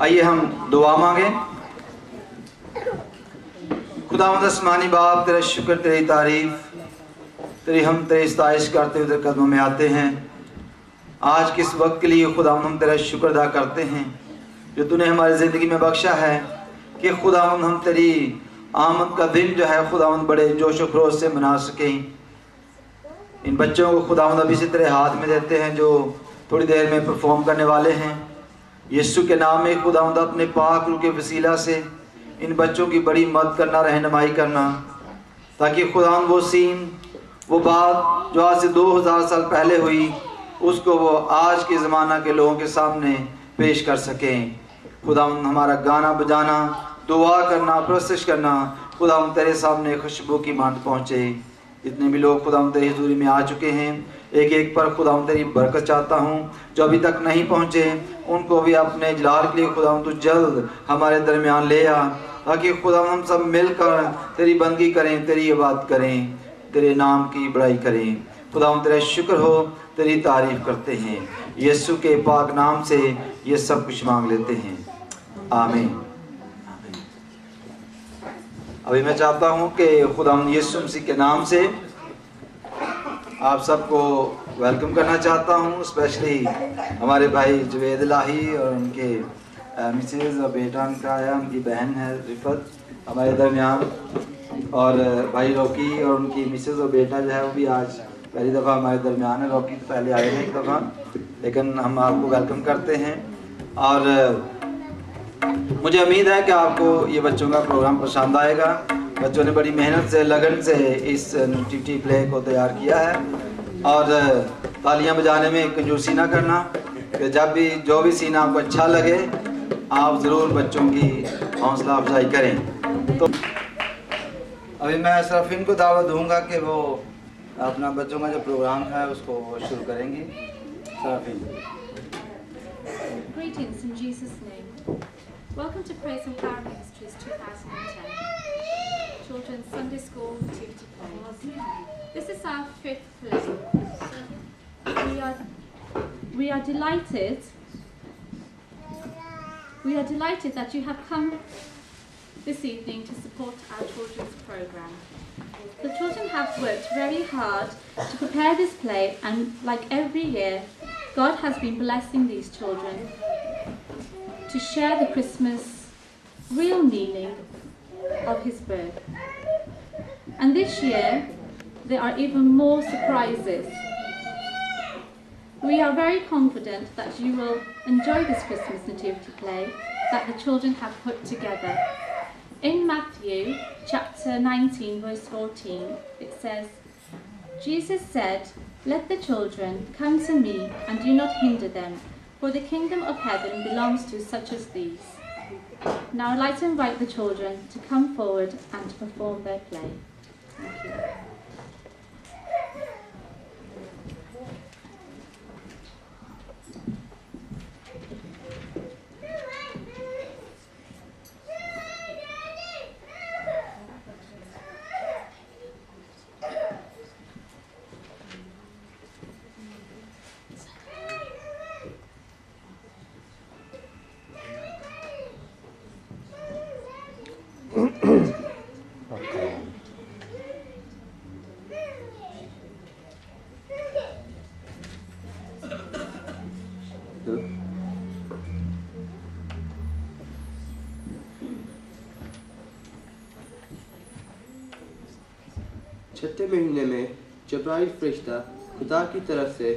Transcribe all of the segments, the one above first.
आइए हम दुआ मांगे। खुदावंद आसमानी बाप, तेरा शुक्र, तेरी तारीफ, तेरी सताइश करते हुए तेरे कदमों में आते हैं। आज किस वक्त के लिए खुदावंद हम तेरा शुक्र अदा करते हैं जो तूने हमारी ज़िंदगी में बख्शा है कि खुदावंद हम तेरी आमद का दिन जो है खुदावंद बड़े जोश व खरोश से मना सकें। इन बच्चों को खुदावंद अभी से तेरे हाथ में देते हैं जो थोड़ी देर में परफॉर्म करने वाले हैं। यीशु के नाम में खुदावंद अपने पाक रूह के वसीला से इन बच्चों की बड़ी मदद करना, रहनुमाई करना, ताकि खुदावंद वो सीन, वो बात जो आज से 2000 साल पहले हुई, उसको वो आज के ज़माना के लोगों के सामने पेश कर सकें। खुदावंद हमारा गाना बजाना, दुआ करना, प्रस्तुत करना खुदावंद तेरे सामने खुशबू की मांद पहुँचे। जितने भी लोग खुदावंद तेरी हुजूरी में आ चुके हैं, एक एक पर खुदावंद तेरी बरकत चाहता हूँ। जो अभी तक नहीं पहुँचे उनको भी अपने जलाल के लिए खुदावंद तू जल्द हमारे दरमियान ले आ, ताकि खुदावंद हम सब मिलकर तेरी बंदगी करें, तेरी इबादत करें, तेरे नाम की बड़ाई करें। खुदावंद तेरा शुक्र हो, तेरी तारीफ करते हैं। यीशु के पाक नाम से ये सब कुछ मांग लेते हैं, आमीन। अभी मैं चाहता हूँ कि खुदावंद यीशु मसीह के नाम से आप सबको वेलकम करना चाहता हूँ। स्पेशली हमारे भाई जुवेद लाही और उनके मिसेज़ और बेटा उनका आया, उनकी बहन है रिफत हमारे दरमियान, और भाई रॉकी और उनकी मिसेज़ और बेटा जो है वो भी आज पहली दफ़ा हमारे दरमियान है। रॉकी तो पहले आए थे एक दफ़ा, लेकिन हम आपको वेलकम करते हैं। और मुझे उम्मीद है कि आपको ये बच्चों का प्रोग्राम पसंद आएगा। बच्चों ने बड़ी मेहनत से, लगन से इस नेटिविटी प्ले को तैयार किया है। और तालियां बजाने में कंजूसी ना करना, कि जब भी जो भी सीन आपको अच्छा लगे आप ज़रूर बच्चों की हौसला अफजाई करें। तो अभी मैं सरफिन को दावत दूंगा कि वो अपना बच्चों का जो प्रोग्राम है उसको शुरू करेंगी। सरफिन। Greetings in Jesus' name. Welcome to Praise and Power Ministries 2010. Children's Sunday School Nativity Play. This is our 5th play. We are delighted that you have come this evening to support our children's program. The children have worked very hard to prepare this play, and like every year, God has been blessing these children to share the Christmas real meaning of His birth. And this year, there are even more surprises. We are very confident that you will enjoy this Christmas nativity play that the children have put together. In Matthew chapter 19 verse 14, it says, Jesus said, "Let the children come to me and do not hinder them, for the kingdom of heaven belongs to such as these." Now I'd like to invite the children to come forward and to perform their play. Thank you. छठे महीने में जब्राइल फरिश्ता खुदा की तरफ से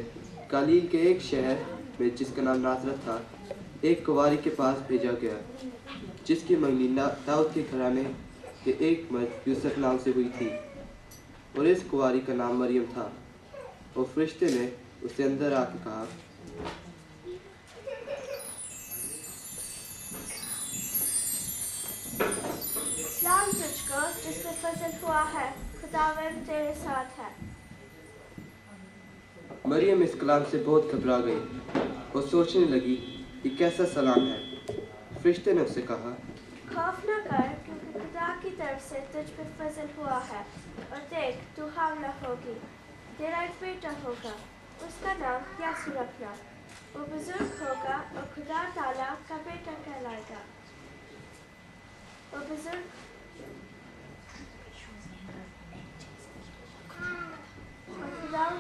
गलील के एक शहर में जिसका नाम नासरत था एक कुंवारी के पास भेजा गया, जिसकी मंगनी दाऊद के घराने के एक मर्द यूसुफ नाम से हुई थी, और इस कुंवारी का नाम मरियम था। और फरिश्ते ने उसे अंदर आकर कहा, सलाम तुझको जिससे फजल हुआ है, खुदावंद तेरे साथ है। मरियम इस कलाम से बहुत घबरा गई और सोचने लगी कि कैसा सलाम है। फरिश्ते ने उससे कहा, खौफ न कर, क्योंकि खुदा की तरफ से तुझ पर फजल हुआ है, और देख तू हामला होगी, तेरा एक बेटा होगा, उसका नाम यासूर रखना। वो बुजुर्ग होगा और खुदा ताला का बेटा कहलाएगा। बुजुर्ग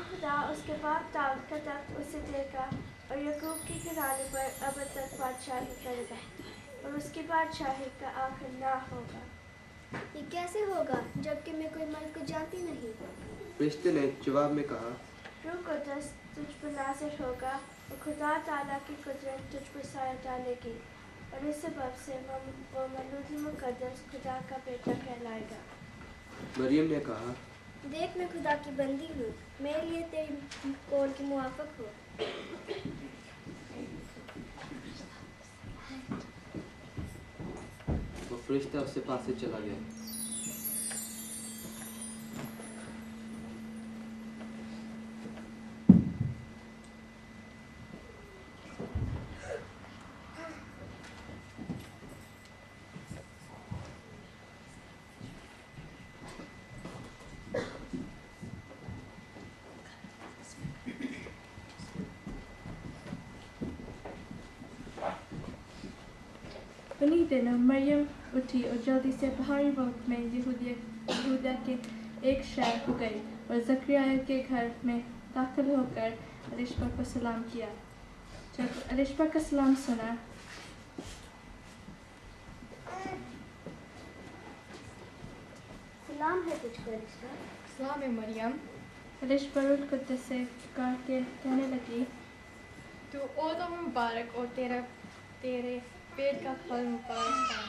खुदा उसके बाप दाऊद का तख्त उसे देगा और याकूब के घराने पर अब तक बादशाही करेगा और उसकी बादशाही का आखिर ना होगा। ये कैसे होगा जबकि मैं कोई मर्द को जानती नहीं? फरिश्ते ने जवाब में कहा, रूह कुद्दस तुझ पर नाज़िर होगा और खुदा ताला की कुदरत तुझ पर साया डालेगी और इस सबब से वो मौलूद मुकद्दस खुदा का बेटा कहलाएगा। मरियम ने कहा, देख मैं खुदा की बंदी हूँ, मेरे लिए तेरी कौल के मुआफिक हो। वो फरिश्ता उससे पास से चला गया। उन्हीं दिनों मरियम उठी और जल्दी से पहाड़ी वक्त में यहूदा के एक शहर को गई और जकरिया के घर में दाखिल होकर एलिशबा को सलाम किया। जब एलिशबा का सलाम सुना सलाम है तुझको एलिशबा। सलाम है मरियम। एलिशबा रूह कुद्दस से पुकार के कहने लगी, तू ओदा मुबारक और तेरे पेट का फल मुबारक है।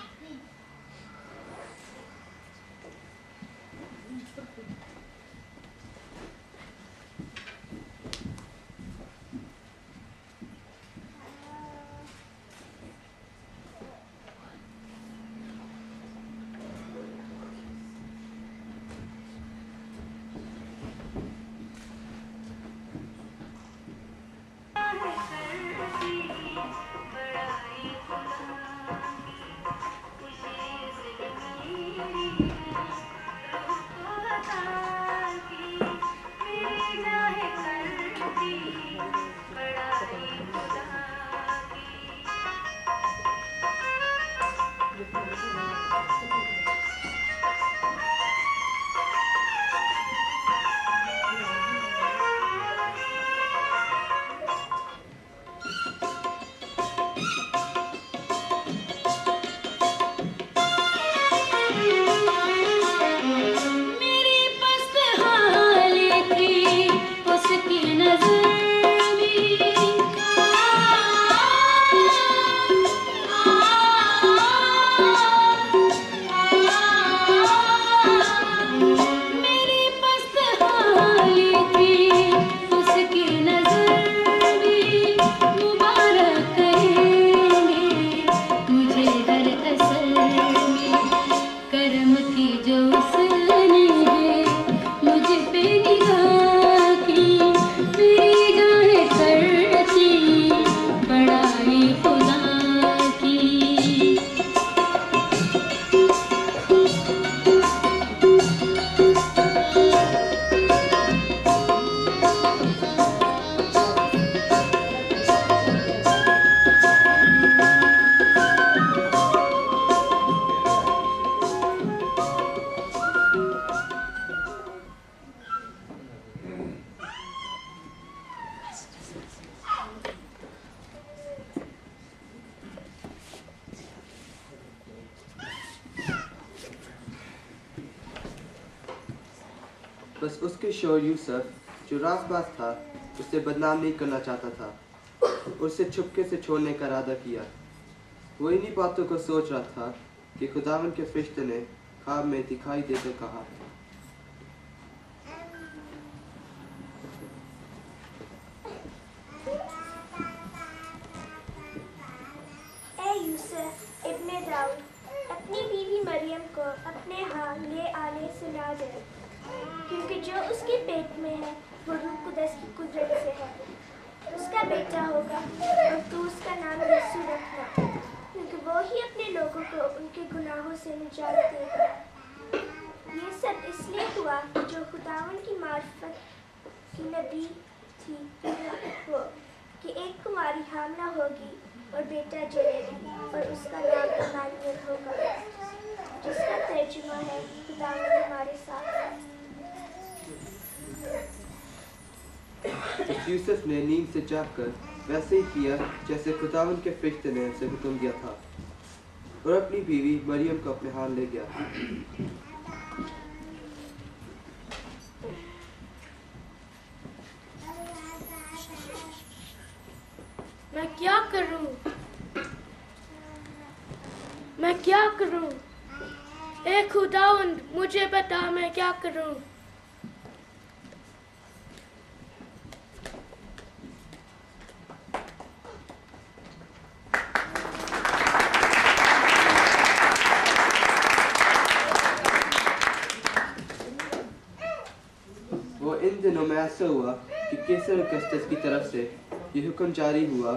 बस उसके शौहर यूसुफ जो रासबाज था उसे बदनाम नहीं करना चाहता था और उसे छुपके से छोड़ने का इरादा किया। वो इन्हीं बातों को सोच रहा था कि खुदावन के फरिश्ते ने ख्वाब में दिखाई देकर कहा, ए यूसुफ इब्ने दाऊद, अपनी बीवी मरियम को अपने यहाँ ले आने सुना दे, क्योंकि जो उसके पेट में है वो रूह कुद्दस की कुदरत से है। उसका बेटा होगा और तू उसका नाम यीशु रखना, क्योंकि वो ही अपने लोगों को उनके गुनाहों से निजात देगा। ये सब इसलिए हुआ कि जो खुदावन की मार्फत की नबी थी वो कि एक कुमारी हामला होगी और बेटा जनेगी और उसका नाम इम्मानुएल होगा। है, खुदावंद हमारे साथ है। तो यूसुफ ने नींद से जागकर वैसे ही किया जैसे खुदावंद के फरिश्ते ने उसे हुक्म दिया था और अपनी बीवी मरियम को अपने हाथ ले गया। मैं क्या करूं? मैं क्या करूं? ए खुदावंद, मुझे बता मैं क्या करूं? वो इन दिनों में ऐसा हुआ कि कैसर अगस्टस की तरफ से ये हुक्म जारी हुआ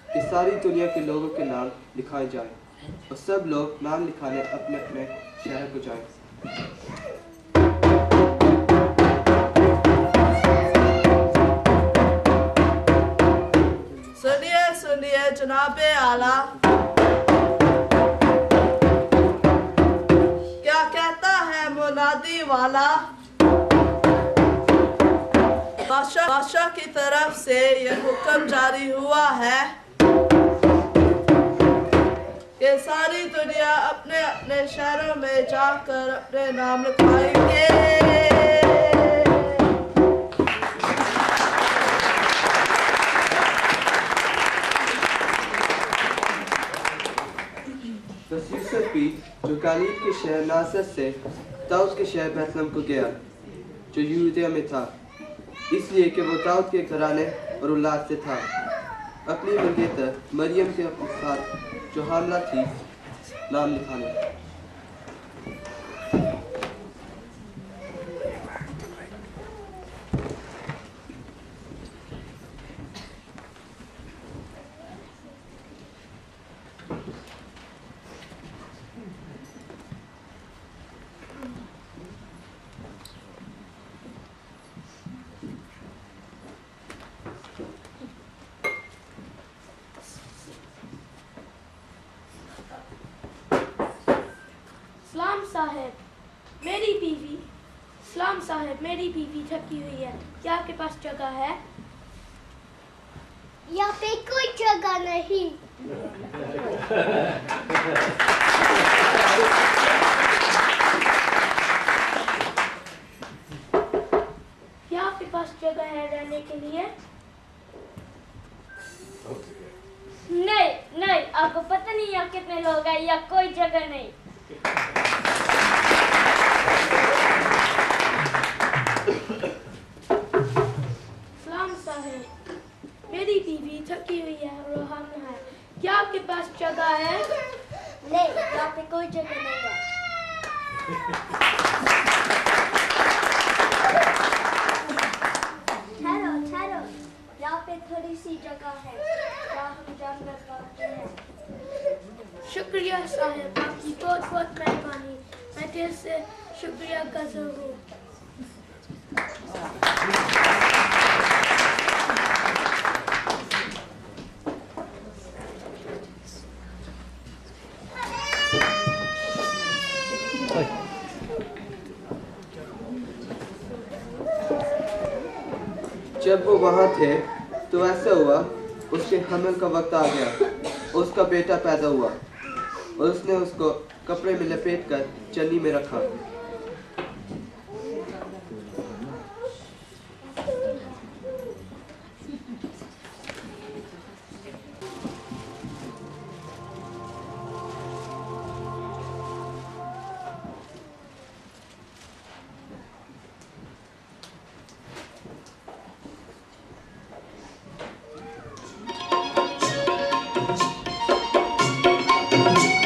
कि सारी दुनिया के लोगों के नाम लिखाए जाएं और सब लोग नाम लिखाने अपने अपने शहर को जाएं। सुनिए सुनिए जनाबे आला, क्या कहता है मुनादी वाला? बादशाह की तरफ से यह हुक्म जारी हुआ है कि सारी दुनिया अपने अपने शहरों में जाकर अपने नाम लिखवाएंगे। बस यूसुफ भी जो गालील के शहर नासरत से दाऊद के शहर बैतलहम को गया जो यहूदिया में था, इसलिए कि वो दाऊद के घराने और औलाद से था। अपनी मंगेतर मरियम के साथ जो हामला थी नाम लिखाने। सलाम साहब, मेरी बीवी थकी हुई है, क्या आपके पास जगह है? यहाँ पे कोई जगह नहीं। क्या आपके पास जगह है रहने के लिए? नहीं नहीं, आपको पता नहीं यहाँ कितने लोग हैं, या कोई जगह नहीं। सलाम साहब, मेरी बीवी थकी हुई है और हम है, क्या आपके पास जगह है? नहीं, यहाँ पे कोई जगह नहीं है। ठहरो ठहरो, यहाँ पे थोड़ी सी जगह है, यहाँ हम जानवर पालते हैं। शुक्रिया साहब, आपकी बहुत बहुत मेहरबानी, मैं दिल से शुक्रिया गुज़ार हूँ। जब वो वहाँ थे तो ऐसा हुआ उसके हमल का वक्त आ गया, उसका बेटा पैदा हुआ और उसने उसको कपड़े में लपेट कर चन्नी में रखा